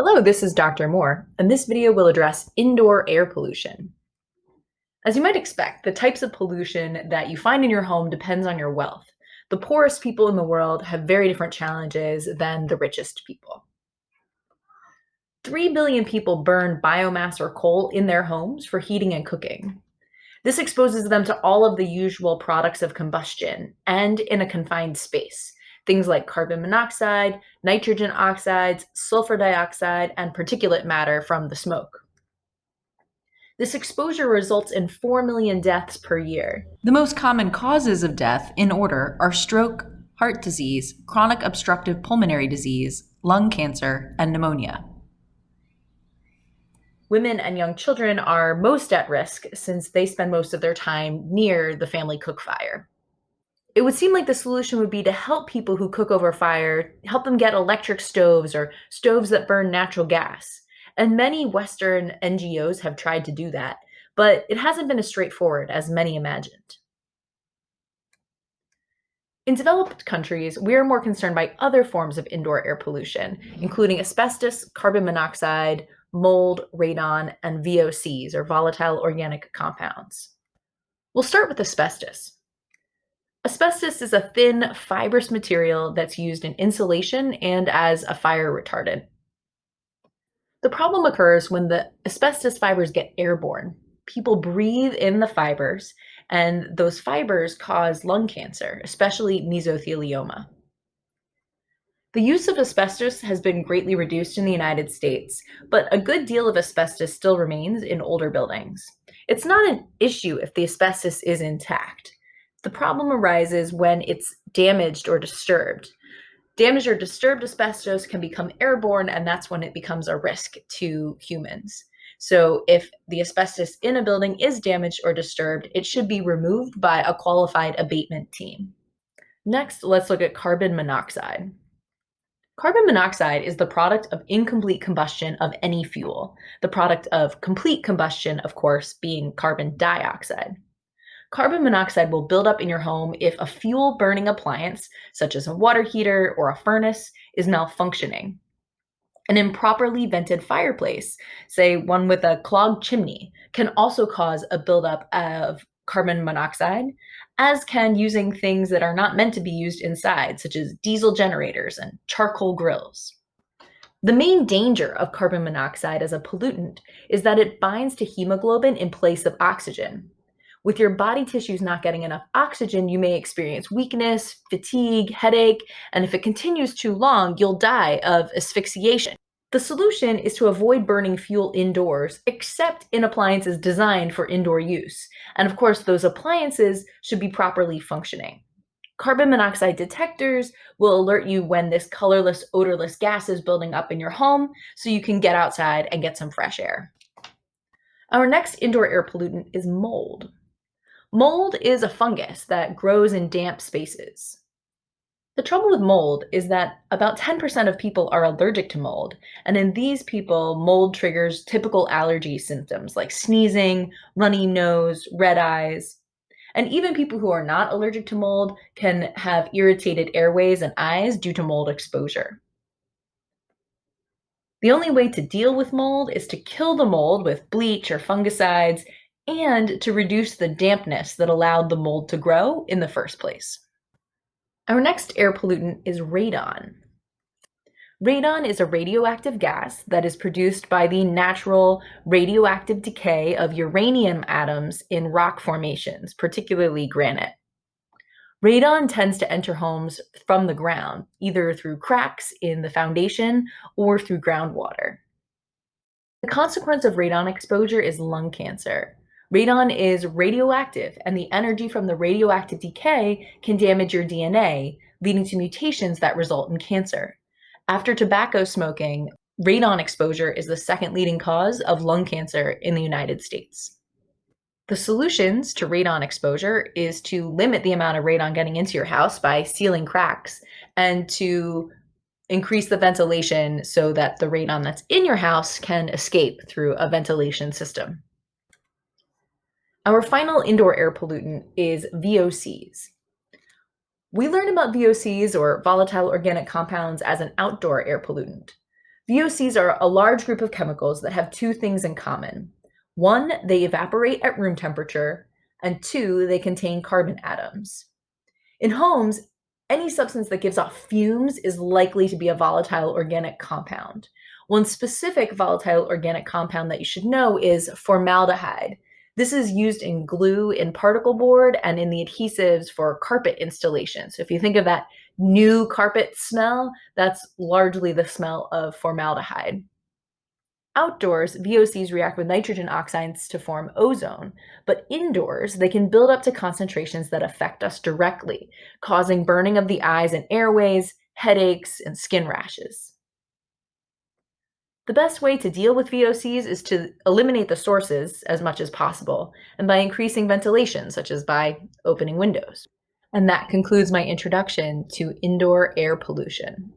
Hello, this is Dr. Moore, and this video will address indoor air pollution. As you might expect, the types of pollution that you find in your home depends on your wealth. The poorest people in the world have very different challenges than the richest people. 3 billion people burn biomass or coal in their homes for heating and cooking. This exposes them to all of the usual products of combustion and in a confined space. Things like carbon monoxide, nitrogen oxides, sulfur dioxide, and particulate matter from the smoke. This exposure results in 4 million deaths per year. The most common causes of death, in order, are stroke, heart disease, chronic obstructive pulmonary disease, lung cancer, and pneumonia. Women and young children are most at risk since they spend most of their time near the family cook fire. It would seem like the solution would be to help people who cook over fire, help them get electric stoves or stoves that burn natural gas. And many Western NGOs have tried to do that, but it hasn't been as straightforward as many imagined. In developed countries, we are more concerned by other forms of indoor air pollution, including asbestos, carbon monoxide, mold, radon, and VOCs, or volatile organic compounds. We'll start with asbestos. Asbestos is a thin, fibrous material that's used in insulation and as a fire retardant. The problem occurs when the asbestos fibers get airborne. People breathe in the fibers, and those fibers cause lung cancer, especially mesothelioma. The use of asbestos has been greatly reduced in the United States, but a good deal of asbestos still remains in older buildings. It's not an issue if the asbestos is intact. The problem arises when it's damaged or disturbed. Damaged or disturbed asbestos can become airborne, and that's when it becomes a risk to humans. So if the asbestos in a building is damaged or disturbed, it should be removed by a qualified abatement team. Next, let's look at carbon monoxide. Carbon monoxide is the product of incomplete combustion of any fuel. The product of complete combustion, of course, being carbon dioxide. Carbon monoxide will build up in your home if a fuel burning appliance, such as a water heater or a furnace, is malfunctioning. An improperly vented fireplace, say one with a clogged chimney, can also cause a buildup of carbon monoxide, as can using things that are not meant to be used inside, such as diesel generators and charcoal grills. The main danger of carbon monoxide as a pollutant is that it binds to hemoglobin in place of oxygen. With your body tissues not getting enough oxygen, you may experience weakness, fatigue, headache, and if it continues too long, you'll die of asphyxiation. The solution is to avoid burning fuel indoors, except in appliances designed for indoor use. And of course, those appliances should be properly functioning. Carbon monoxide detectors will alert you when this colorless, odorless gas is building up in your home, so you can get outside and get some fresh air. Our next indoor air pollutant is mold. Mold is a fungus that grows in damp spaces. The trouble with mold is that about 10% of people are allergic to mold, and in these people, mold triggers typical allergy symptoms like sneezing, runny nose, red eyes. And even people who are not allergic to mold can have irritated airways and eyes due to mold exposure. The only way to deal with mold is to kill the mold with bleach or fungicides and to reduce the dampness that allowed the mold to grow in the first place. Our next air pollutant is radon. Radon is a radioactive gas that is produced by the natural radioactive decay of uranium atoms in rock formations, particularly granite. Radon tends to enter homes from the ground, either through cracks in the foundation or through groundwater. The consequence of radon exposure is lung cancer. Radon is radioactive, and the energy from the radioactive decay can damage your DNA, leading to mutations that result in cancer. After tobacco smoking, radon exposure is the second leading cause of lung cancer in the United States. The solutions to radon exposure is to limit the amount of radon getting into your house by sealing cracks and to increase the ventilation so that the radon that's in your house can escape through a ventilation system. Our final indoor air pollutant is VOCs. We learn about VOCs, or volatile organic compounds, as an outdoor air pollutant. VOCs are a large group of chemicals that have two things in common. One, they evaporate at room temperature, and two, they contain carbon atoms. In homes, any substance that gives off fumes is likely to be a volatile organic compound. One specific volatile organic compound that you should know is formaldehyde. This is used in glue in particle board and in the adhesives for carpet installation. So if you think of that new carpet smell, that's largely the smell of formaldehyde. Outdoors, VOCs react with nitrogen oxides to form ozone, but indoors, they can build up to concentrations that affect us directly, causing burning of the eyes and airways, headaches, and skin rashes. The best way to deal with VOCs is to eliminate the sources as much as possible, and by increasing ventilation, such as by opening windows. And that concludes my introduction to indoor air pollution.